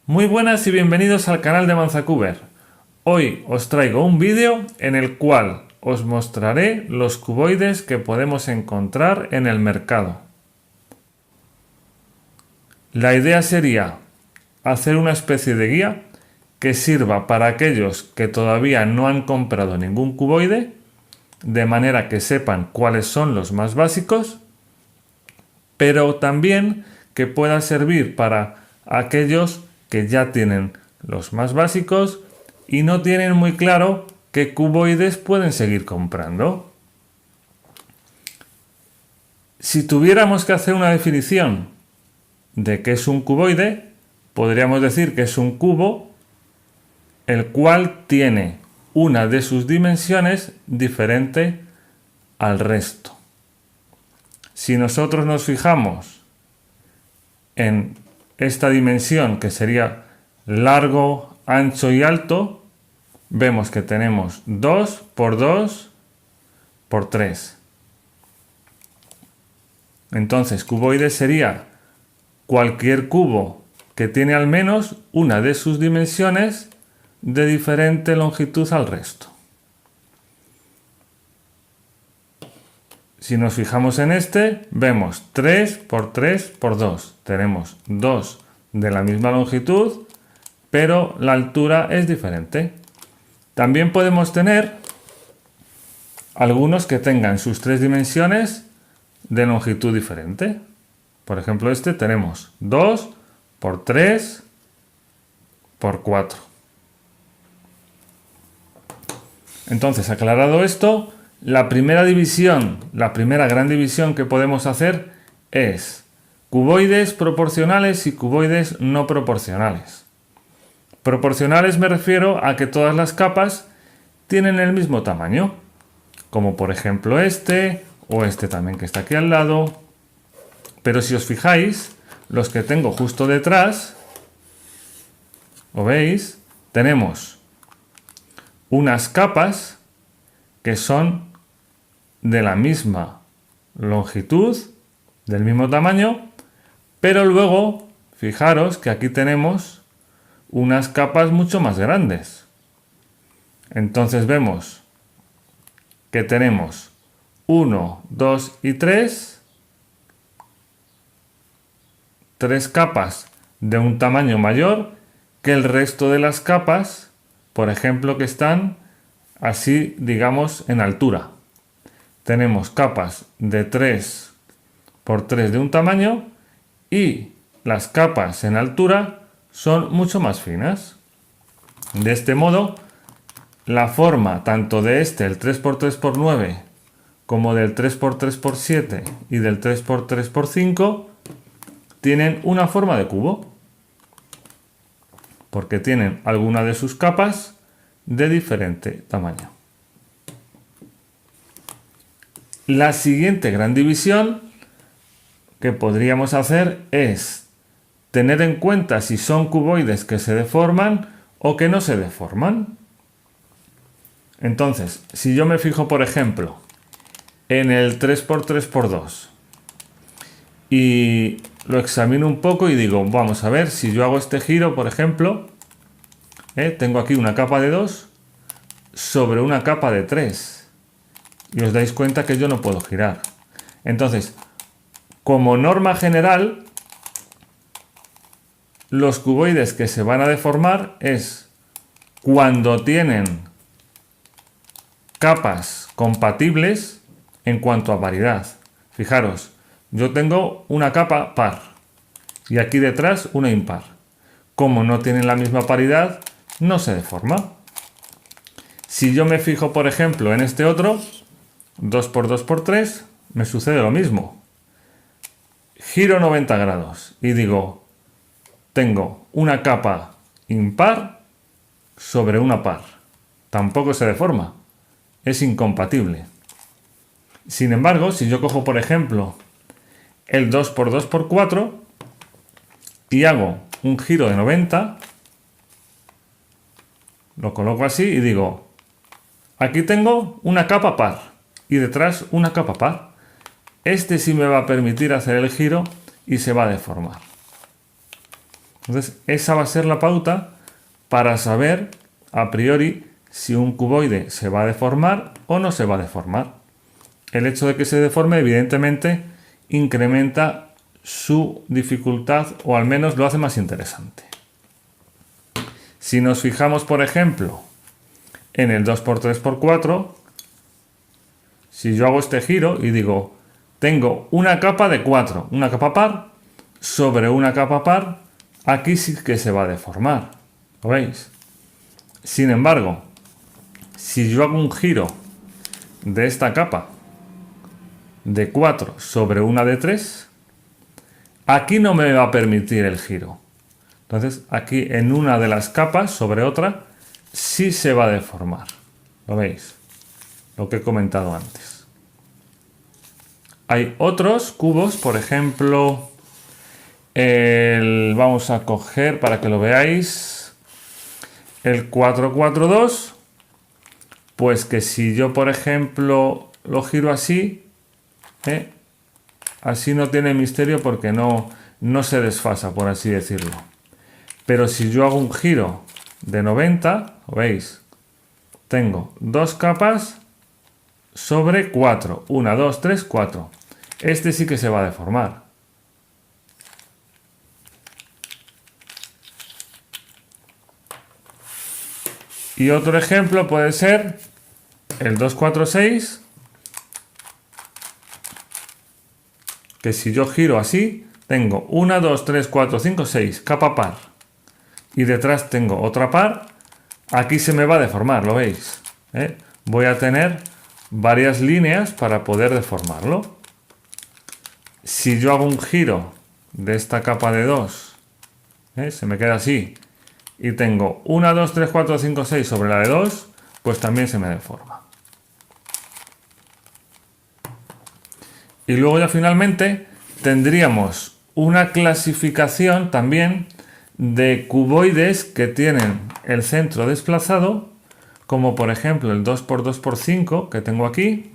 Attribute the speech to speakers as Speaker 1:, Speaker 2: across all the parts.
Speaker 1: Muy buenas y bienvenidos al canal de Manzacuber. Hoy os traigo un vídeo en el cual os mostraré los cuboides que podemos encontrar en el mercado. La idea sería hacer una especie de guía que sirva para aquellos que todavía no han comprado ningún cuboide, de manera que sepan cuáles son los más básicos, pero también que pueda servir para aquellos que ya tienen los más básicos y no tienen muy claro qué cuboides pueden seguir comprando. Si tuviéramos que hacer una definición de qué es un cuboide, podríamos decir que es un cubo el cual tiene una de sus dimensiones diferente al resto. Si nosotros nos fijamos en esta dimensión, que sería largo, ancho y alto, vemos que tenemos 2 por 2 por 3. Entonces, cuboide sería cualquier cubo que tiene al menos una de sus dimensiones de diferente longitud al resto. Si nos fijamos en este, vemos 3 por 3 por 2. Tenemos 2 de la misma longitud, pero la altura es diferente. También podemos tener algunos que tengan sus tres dimensiones de longitud diferente. Por ejemplo, este tenemos 2 por 3 por 4. Entonces, aclarado esto, la primera gran división que podemos hacer es cuboides proporcionales y cuboides no proporcionales. Proporcionales me refiero a que todas las capas tienen el mismo tamaño, como por ejemplo este o este también que está aquí al lado. Pero si os fijáis, los que tengo justo detrás, ¿lo veis? Tenemos unas capas que son de la misma longitud, del mismo tamaño, pero luego fijaros que aquí tenemos unas capas mucho más grandes. Entonces vemos que tenemos 1, 2 y 3 capas de un tamaño mayor que el resto de las capas, por ejemplo, que están así, digamos, en altura. Tenemos capas de 3 por 3 de un tamaño y las capas en altura son mucho más finas. De este modo, la forma tanto de el 3 por 3 por 9, como del 3 por 3 por 7 y del 3 por 3 por 5 tienen una forma de cubo, porque tienen alguna de sus capas de diferente tamaño. La siguiente gran división que podríamos hacer es tener en cuenta si son cuboides que se deforman o que no se deforman. Entonces, si yo me fijo, por ejemplo, en el 3 por 3 por 2 y lo examino un poco y digo, vamos a ver, si yo hago este giro, por ejemplo, tengo aquí una capa de 2 sobre una capa de 3. Y os dais cuenta que yo no puedo girar. Entonces, como norma general, los cuboides que se van a deformar es cuando tienen capas compatibles en cuanto a paridad. Fijaros, yo tengo una capa par y aquí detrás una impar. Como no tienen la misma paridad, no se deforma. Si yo me fijo, por ejemplo, en este otro, 2 por 2 por 3, me sucede lo mismo. Giro 90 grados y digo, tengo una capa impar sobre una par. Tampoco se deforma, es incompatible. Sin embargo, si yo cojo, por ejemplo, el 2 por 2 por 4 y hago un giro de 90, lo coloco así y digo, aquí tengo una capa par y detrás una capa par. Este sí me va a permitir hacer el giro y se va a deformar. Entonces, esa va a ser la pauta para saber a priori si un cuboide se va a deformar o no se va a deformar. El hecho de que se deforme, evidentemente, incrementa su dificultad o al menos lo hace más interesante. Si nos fijamos, por ejemplo, en el 2×3×4, si yo hago este giro y digo, tengo una capa de 4, una capa par, sobre una capa par, aquí sí que se va a deformar. ¿Lo veis? Sin embargo, si yo hago un giro de esta capa de 4 sobre una de 3, aquí no me va a permitir el giro. Entonces, aquí en una de las capas sobre otra, sí se va a deformar. ¿Lo veis? Lo que he comentado antes. Hay otros cubos, por ejemplo, vamos a coger para que lo veáis, el 4×4×2, pues que si yo, por ejemplo, lo giro así, así no tiene misterio porque no se desfasa, por así decirlo. Pero si yo hago un giro de 90, ¿lo veis? Tengo dos capas sobre 4. 1, 2, 3, 4. Este sí que se va a deformar. Y otro ejemplo puede ser el 2×4×6, que si yo giro así, tengo 1, 2, 3, 4, 5, 6, capa par. Y detrás tengo otra par. Aquí se me va a deformar, ¿lo veis? Voy a tener varias líneas para poder deformarlo. Si yo hago un giro de esta capa de 2, se me queda así, y tengo 1, 2, 3, 4, 5, 6 sobre la de 2, pues también se me deforma. Y luego ya finalmente tendríamos una clasificación también de cuboides que tienen el centro desplazado, como por ejemplo el 2×2×5 que tengo aquí,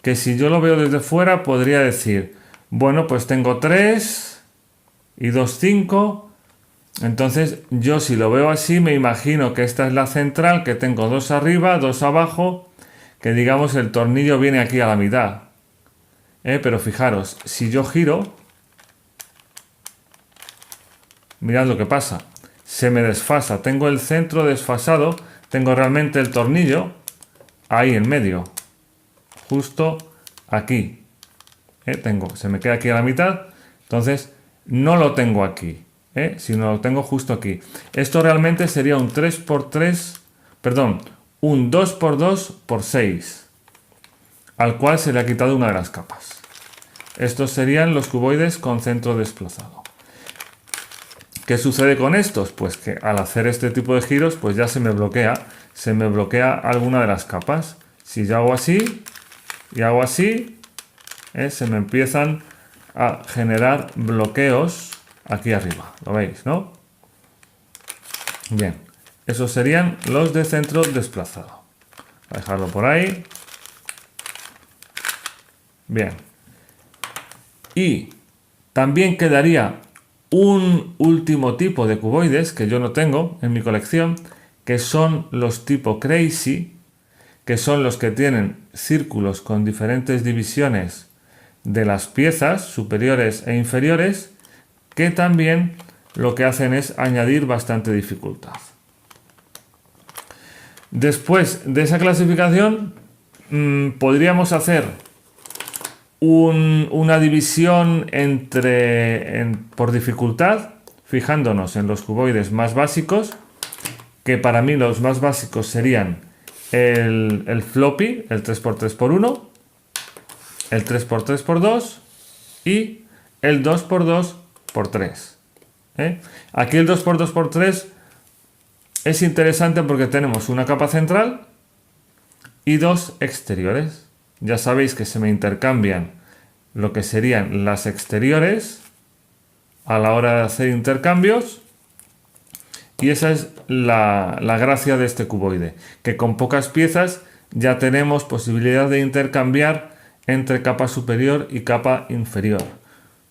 Speaker 1: que si yo lo veo desde fuera podría decir, bueno, pues tengo 3 y 2, 5. Entonces yo si lo veo así me imagino que esta es la central, que tengo 2 arriba, 2 abajo, que digamos el tornillo viene aquí a la mitad. Pero fijaros, si yo giro, mirad lo que pasa, se me desfasa, tengo el centro desfasado, tengo realmente el tornillo ahí en medio, justo aquí. Se me queda aquí a la mitad, entonces no lo tengo aquí, sino lo tengo justo aquí. Esto realmente sería un 3×3, perdón, un 2×2×6, al cual se le ha quitado una de las capas. Estos serían los cuboides con centro desplazado. ¿Qué sucede con estos? Pues que al hacer este tipo de giros, pues ya se me bloquea alguna de las capas. Si yo hago así y hago así, se me empiezan a generar bloqueos aquí arriba. ¿Lo veis, no? Bien, esos serían los de centro desplazado. Voy a dejarlo por ahí. Bien. Y también quedaría un último tipo de cuboides que yo no tengo en mi colección, que son los tipo Crazy, que son los que tienen círculos con diferentes divisiones de las piezas superiores e inferiores, que también lo que hacen es añadir bastante dificultad. Después de esa clasificación, podríamos hacer una división por dificultad, fijándonos en los cuboides más básicos, que para mí los más básicos serían el floppy, el 3×3×1, el 3×3×2 y el 2×2×3. Aquí el 2×2×3 es interesante porque tenemos una capa central y dos exteriores. Ya sabéis que se me intercambian lo que serían las exteriores a la hora de hacer intercambios, y esa es la gracia de este cuboide, que con pocas piezas ya tenemos posibilidad de intercambiar entre capa superior y capa inferior,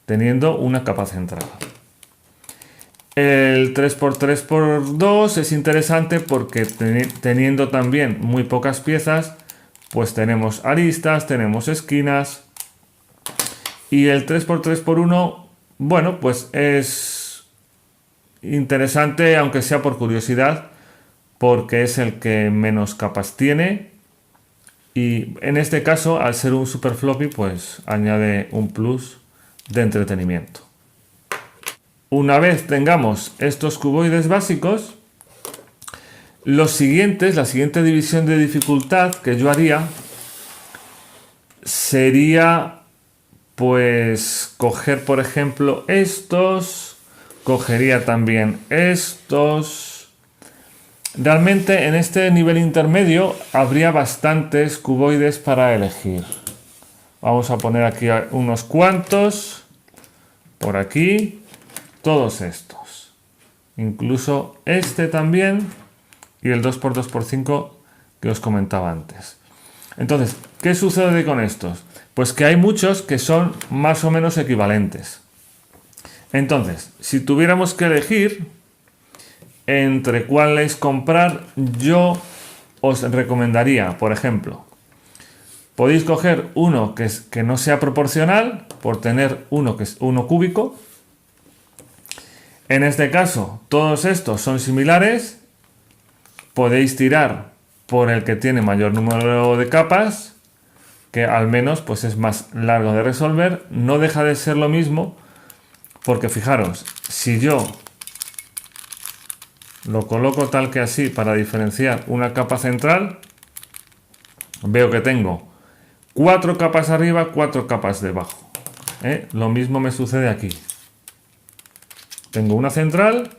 Speaker 1: teniendo una capa central. El 3x3x2 es interesante porque teniendo también muy pocas piezas, pues tenemos aristas, tenemos esquinas. Y el 3x3x1, bueno, pues es interesante, aunque sea por curiosidad, porque es el que menos capas tiene. Y en este caso, al ser un super floppy, pues añade un plus de entretenimiento. Una vez tengamos estos cuboides básicos, la siguiente división de dificultad que yo haría sería pues coger, por ejemplo, estos, cogería también estos. Realmente en este nivel intermedio habría bastantes cuboides para elegir. Vamos a poner aquí unos cuantos, por aquí, todos estos. Incluso este también y el 2x2x5 que os comentaba antes. Entonces, ¿qué sucede con estos? Pues que hay muchos que son más o menos equivalentes. Entonces, si tuviéramos que elegir entre cuáles comprar, yo os recomendaría, por ejemplo, podéis coger uno que no sea proporcional, por tener uno que es uno cúbico. En este caso, todos estos son similares. Podéis tirar por el que tiene mayor número de capas, que al menos pues es más largo de resolver. No deja de ser lo mismo, porque fijaros, si yo lo coloco tal que así para diferenciar una capa central, veo que tengo 4 capas arriba, 4 capas debajo. Lo mismo me sucede aquí. Tengo una central,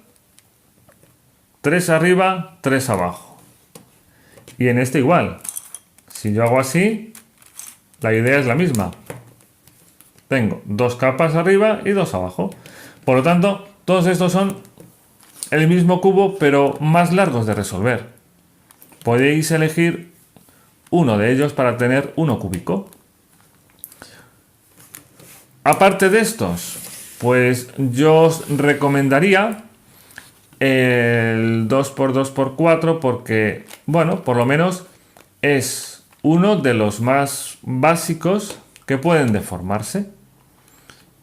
Speaker 1: 3 arriba, 3 abajo. Y en este igual. Si yo hago así, la idea es la misma. Tengo 2 capas arriba y 2 abajo. Por lo tanto, todos estos son el mismo cubo, pero más largos de resolver. Podéis elegir uno de ellos para tener uno cúbico. Aparte de estos, pues yo os recomendaría el 2x2x4 porque, bueno, por lo menos es uno de los más básicos que pueden deformarse.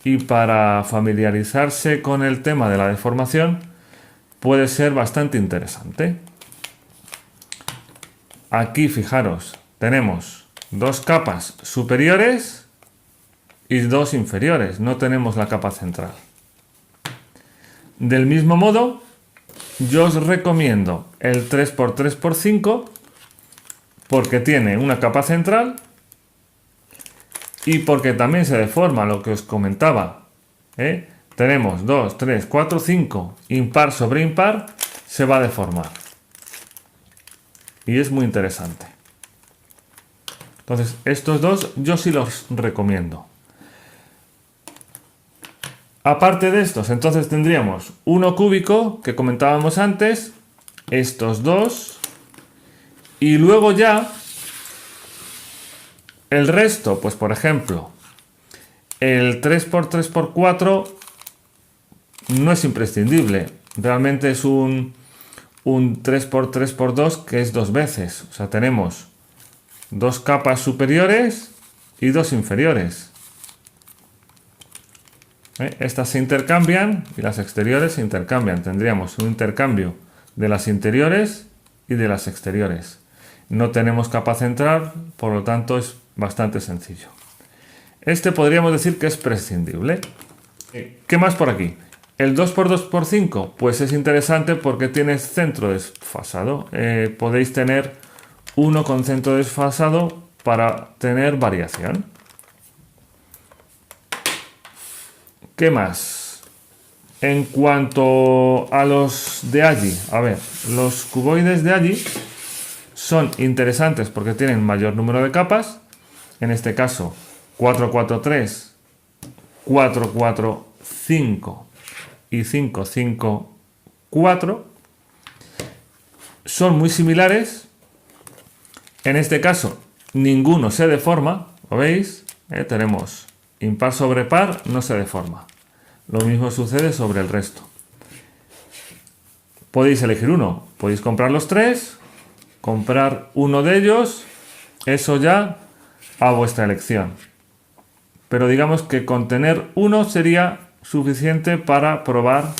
Speaker 1: Y para familiarizarse con el tema de la deformación puede ser bastante interesante. Aquí, fijaros, tenemos 2 capas superiores y 2 inferiores. No tenemos la capa central. Del mismo modo, yo os recomiendo el 3x3x5 porque tiene una capa central y porque también se deforma, lo que os comentaba. Tenemos 2, 3, 4, 5, impar sobre impar, se va a deformar. Y es muy interesante. Entonces, estos dos yo sí los recomiendo. Aparte de estos, entonces tendríamos uno cúbico, que comentábamos antes, estos dos, y luego ya el resto, pues por ejemplo, el 3x3x4 no es imprescindible. Realmente es un 3x3x2 que es 2 veces. O sea, tenemos 2 capas superiores y 2 inferiores. Estas se intercambian y las exteriores se intercambian. Tendríamos un intercambio de las interiores y de las exteriores. No tenemos capa central, por lo tanto es bastante sencillo. Este podríamos decir que es prescindible. ¿Qué más por aquí? El 2x2x5, pues es interesante porque tiene centro desfasado. Podéis tener uno con centro desfasado para tener variación. ¿Qué más? En cuanto a los de allí, a ver, los cuboides de allí son interesantes porque tienen mayor número de capas. En este caso, 4, 4, 3, 4, 4, 5 y 5, 5, 4. Son muy similares. En este caso, ninguno se deforma. ¿Lo veis? Tenemos impar sobre par, no se deforma. Lo mismo sucede sobre el resto. podéis elegir uno. Podéis comprar los tres, comprar uno de ellos, eso ya a vuestra elección. Pero digamos que con tener uno sería suficiente para probar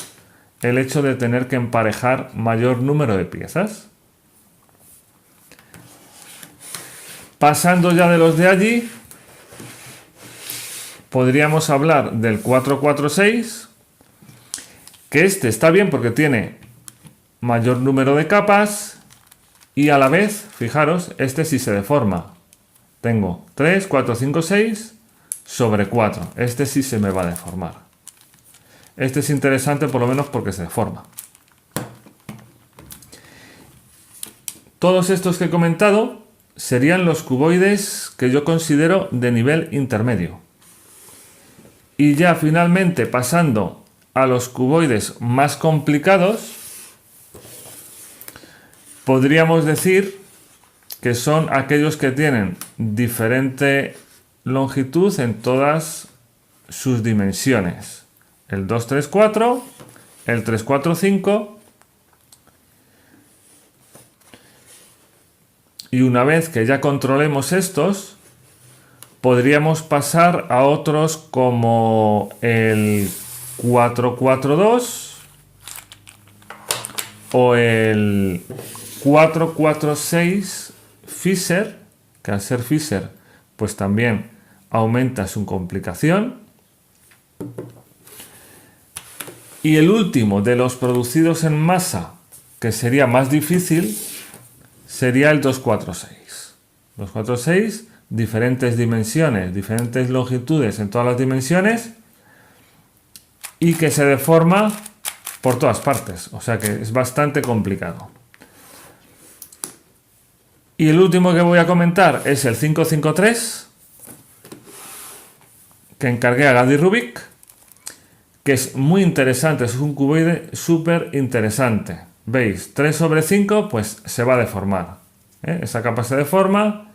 Speaker 1: el hecho de tener que emparejar mayor número de piezas. Pasando ya de los de allí, podríamos hablar del 446, que este está bien porque tiene mayor número de capas y a la vez, fijaros, este sí se deforma. Tengo 3, 4, 5, 6 sobre 4. Este sí se me va a deformar. Este es interesante por lo menos porque se deforma. Todos estos que he comentado serían los cuboides que yo considero de nivel intermedio. Y ya finalmente pasando a los cuboides más complicados, podríamos decir que son aquellos que tienen diferente longitud en todas sus dimensiones. El 2, 3, 4, el 3, 4, 5. Y una vez que ya controlemos estos, podríamos pasar a otros como el 442 o el 446 Fisher, que al ser Fisher pues también aumenta su complicación. Y el último de los producidos en masa, que sería más difícil, sería el 246. 246, diferentes dimensiones, diferentes longitudes en todas las dimensiones y que se deforma por todas partes, o sea que es bastante complicado. Y el último que voy a comentar es el 553, que encargué a Gadi Rubik, que es muy interesante, es un cuboide súper interesante. ¿Veis? 3 sobre 5, pues se va a deformar. Esa capa se deforma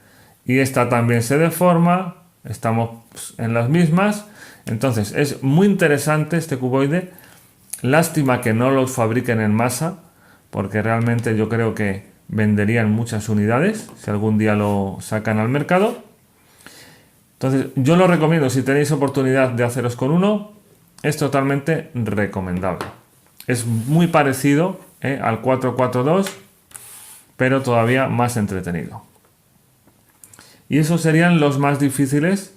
Speaker 1: y esta también se deforma. Estamos en las mismas. Entonces, es muy interesante este cuboide. Lástima que no lo fabriquen en masa, porque realmente yo creo que venderían muchas unidades si algún día lo sacan al mercado. Entonces, yo lo recomiendo si tenéis oportunidad de haceros con uno. Es totalmente recomendable. Es muy parecido al 442, pero todavía más entretenido. Y esos serían los más difíciles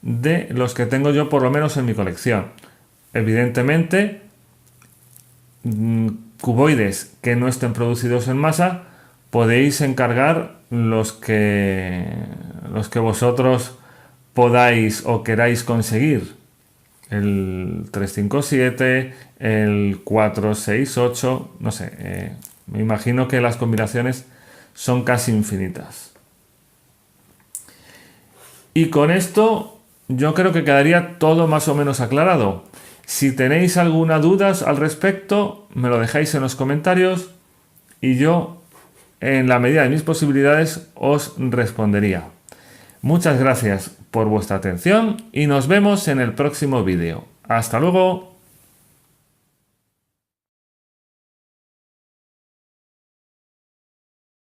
Speaker 1: de los que tengo yo, por lo menos en mi colección. Evidentemente, cuboides que no estén producidos en masa, podéis encargar los que vosotros podáis o queráis conseguir. El 357, el 468, no sé, me imagino que las combinaciones son casi infinitas. Y con esto yo creo que quedaría todo más o menos aclarado. Si tenéis alguna duda al respecto, me lo dejáis en los comentarios y yo, en la medida de mis posibilidades, os respondería. Muchas gracias por vuestra atención y nos vemos en el próximo vídeo. ¡Hasta luego!